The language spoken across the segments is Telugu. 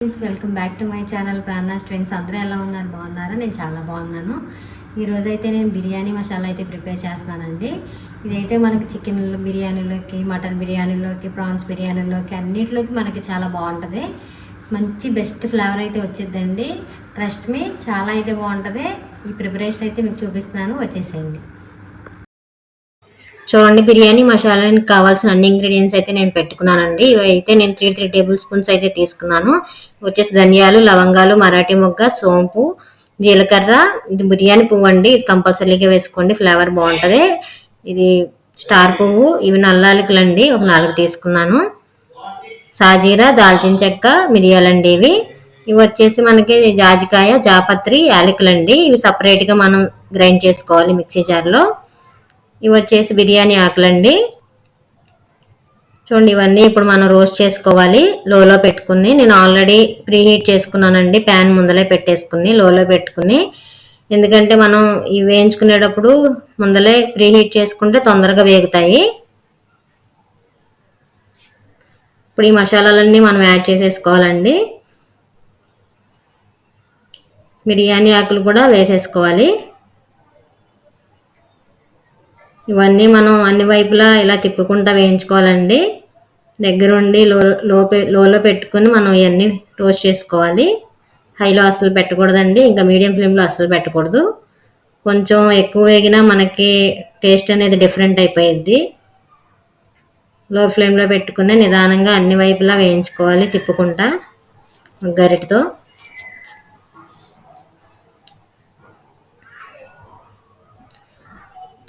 Welcome back to my channel Prana's twins. అందరూ ఎలా ఉన్నారు? బాగున్నారా? నేను చాలా బాగున్నాను. ఈరోజైతే నేను బిర్యానీ మసాలా అయితే ప్రిపేర్ చేస్తున్నానండి. ఇదైతే మనకి చికెన్ బిర్యానీలోకి, మటన్ బిర్యానీలోకి, ప్రాన్స్ బిర్యానీలోకి అన్నిటిలోకి మనకి చాలా బాగుంటుంది. మంచి బెస్ట్ ఫ్లేవర్ అయితే వచ్చిందండి. ట్రస్ట్ మీ, చాలా అయితే బాగుంటుంది. ఈ ప్రిపరేషన్ అయితే మీకు చూపిస్తున్నాను, వచ్చేసేయండి. చూడండి, బిర్యానీ మసాలానికి కావాల్సిన అన్ని ఇంగ్రీడియంట్స్ అయితే నేను పెట్టుకున్నానండి. ఇవి అయితే నేను 3 టేబుల్ స్పూన్స్ అయితే తీసుకున్నాను. వచ్చేసి ధనియాలు, లవంగాలు, మరాఠీ మొగ్గ, సోంపు, జీలకర్ర, ఇది బిర్యానీ పువ్వు అండి. ఇది కంపల్సరీగా వేసుకోండి, ఫ్లేవర్ బాగుంటుంది. ఇది స్టార్ పువ్వు, ఇవి నల్లాలికలు అండి, ఒక 4 తీసుకున్నాను. సాజీరా, దాల్చిన చెక్క, మిరియాలండి. ఇవి వచ్చేసి మనకి జాజికాయ, జాపత్రి, యాలకులండి. ఇవి సపరేట్గా మనం గ్రైండ్ చేసుకోవాలి మిక్సీ జార్లో. ఇవి వచ్చేసి బిర్యానీ ఆకులండి. చూడండి, ఇవన్నీ ఇప్పుడు మనం రోస్ట్ చేసుకోవాలి లోలో పెట్టుకుని. నేను ఆల్రెడీ ప్రీ హీట్ చేసుకున్నానండి, ప్యాన్ ముందలే పెట్టేసుకుని లోలో పెట్టుకుని. ఎందుకంటే మనం ఇవి వేయించుకునేటప్పుడు ముందలే ప్రీ హీట్ చేసుకుంటే తొందరగా వేగుతాయి. ఇప్పుడు ఈ మసాలాలన్నీ మనం యాడ్ చేసేసుకోవాలండి. బిర్యానీ ఆకులు కూడా వేసేసుకోవాలి. ఇవన్నీ మనం అన్ని వైపులా ఇలా తిప్పుకుంటా వేయించుకోవాలండి. దగ్గరుండి లోలో పెట్టుకుని మనం ఇవన్నీ రోస్ట్ చేసుకోవాలి. హైలో అసలు పెట్టకూడదండి, ఇంకా మీడియం ఫ్లేమ్లో అసలు పెట్టకూడదు. కొంచెం ఎక్కువ వేగినా మనకి టేస్ట్ అనేది డిఫరెంట్ అయిపోయింది. లో ఫ్లేమ్లో పెట్టుకుని నిదానంగా అన్ని వైపులా వేయించుకోవాలి తిప్పుకుంటా గరిటతో.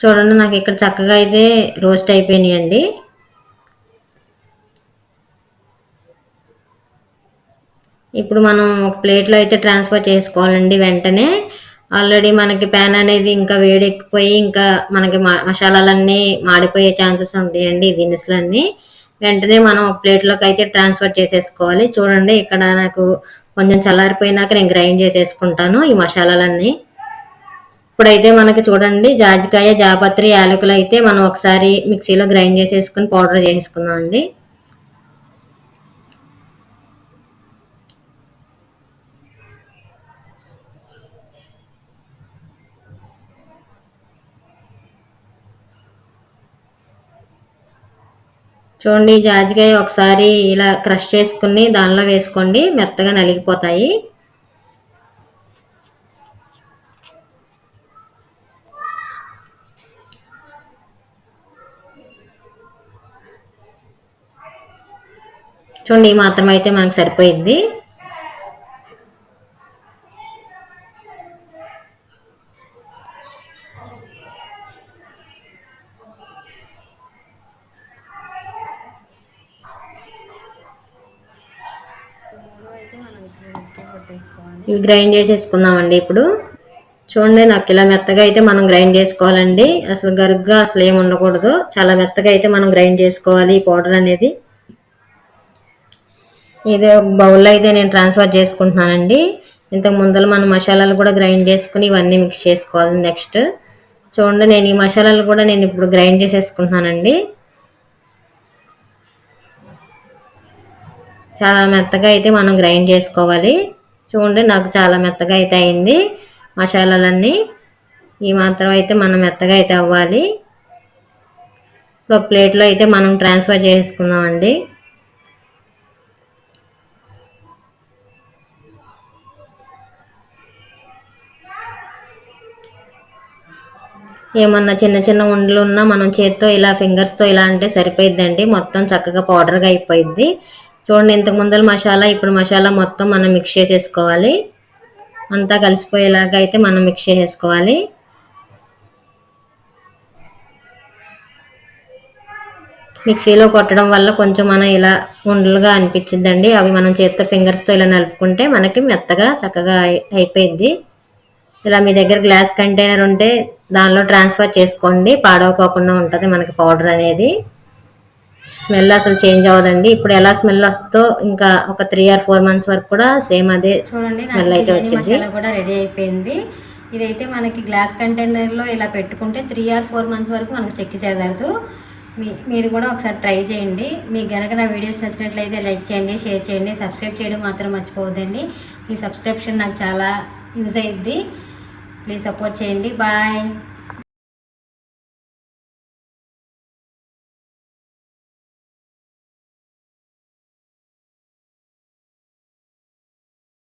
చూడండి, నాకు ఇక్కడ చక్కగా అయితే రోస్ట్ అయిపోయినాయండి. ఇప్పుడు మనం ఒక ప్లేట్లో అయితే ట్రాన్స్ఫర్ చేసుకోవాలండి వెంటనే. ఆల్రెడీ మనకి ప్యాన్ అనేది ఇంకా వేడెక్కిపోయి ఇంకా మనకి మసాలాలన్నీ మాడిపోయే ఛాన్సెస్ ఉంటాయండి, ఈ దినుసులన్నీ. వెంటనే మనం ఒక ప్లేట్లోకి అయితే ట్రాన్స్ఫర్ చేసేసుకోవాలి. చూడండి, ఇక్కడ నాకు కొంచెం చల్లారిపోయినాక నేను గ్రైండ్ చేసేసుకుంటాను ఈ మసాలాలన్నీ. ఇప్పుడైతే మనకి చూడండి, జాజికాయ, జాపత్రి, యాలకులు అయితే మనం ఒకసారి మిక్సీలో గ్రైండ్ చేసేసుకుని పౌడర్ చేసుకుందాం అండి. చూడండి, జాజికాయ ఒకసారి ఇలా క్రష్ చేసుకుని దానిలో వేసుకోండి, మెత్తగా నలిగిపోతాయి. చూడండి, ఈ మాత్రం అయితే మనకు సరిపోయింది. ఇవి గ్రైండ్ చేసేసుకుందామండి ఇప్పుడు. చూడండి, నాకు ఇలా మెత్తగా అయితే మనం గ్రైండ్ చేసుకోవాలండి. అసలు గరుగ్గా అసలు ఏమి ఉండకూడదు, చాలా మెత్తగా అయితే మనం గ్రైండ్ చేసుకోవాలి ఈ పౌడర్ అనేది. ఇది ఒక బౌల్లో అయితే నేను ట్రాన్స్ఫర్ చేసుకుంటున్నానండి. ఇంతకు ముందర మనం మసాలాలు కూడా గ్రైండ్ చేసుకుని ఇవన్నీ మిక్స్ చేసుకోవాలి నెక్స్ట్. చూడండి, నేను ఈ మసాలాలు కూడా నేను ఇప్పుడు గ్రైండ్ చేసేసుకుంటున్నానండి. చాలా మెత్తగా అయితే మనం గ్రైండ్ చేసుకోవాలి. చూడండి, నాకు చాలా మెత్తగా అయితే అయింది మసాలాలన్నీ. ఈ మాత్రం అయితే మనం మెత్తగా అయితే అవ్వాలి. ఇప్పుడు ఒక ప్లేట్లో అయితే మనం ట్రాన్స్ఫర్ చేసుకుందామండి. ఏమన్నా చిన్న చిన్న ఉండలు ఉన్నా మనం చేత్తో ఇలా ఫింగర్స్తో ఇలా అంటే సరిపోయిద్దండి, మొత్తం చక్కగా పౌడర్గా అయిపోయిద్ది. చూడండి, ఇంతకు ముందర మసాలా, ఇప్పుడు మసాలా మొత్తం మనం మిక్స్ చేసేసుకోవాలి. అంతా కలిసిపోయేలాగా అయితే మనం మిక్స్ చేసేసుకోవాలి. మిక్సీలో కొట్టడం వల్ల కొంచెం మనం ఇలా ఉండలుగా అనిపించిద్దండి. అవి మనం చేత్తో ఫింగర్స్తో ఇలా నలుపుకుంటే మనకి మెత్తగా చక్కగా అయిపోయింది. ఇలా మీ దగ్గర గ్లాస్ కంటైనర్ ఉంటే దానిలో ట్రాన్స్ఫర్ చేసుకోండి, పాడవకోకుండా ఉంటుంది మనకి పౌడర్ అనేది. స్మెల్ అసలు చేంజ్ అవ్వదండి. ఇప్పుడు ఎలా స్మెల్ వస్తుందో ఇంకా ఒక 3 or 4 months వరకు కూడా సేమ్ అదే చూడండి స్మెల్ అయితే వచ్చింది. కూడా రెడీ అయిపోయింది. ఇదైతే మనకి గ్లాస్ కంటైనర్లో ఇలా పెట్టుకుంటే 3 or 4 months వరకు మనకు చెక్కి చెదరదు. మీరు కూడా ఒకసారి ట్రై చేయండి. మీకు కనుక నా వీడియోస్ నచ్చినట్లయితే లైక్ చేయండి, షేర్ చేయండి, సబ్స్క్రైబ్ చేయడం మాత్రం మర్చిపోవద్దండి. మీ సబ్స్క్రిప్షన్ నాకు చాలా యూజ్ అయ్యిద్ది. ప్లీజ్ సపోర్ట్ చేయండి. బాయ్.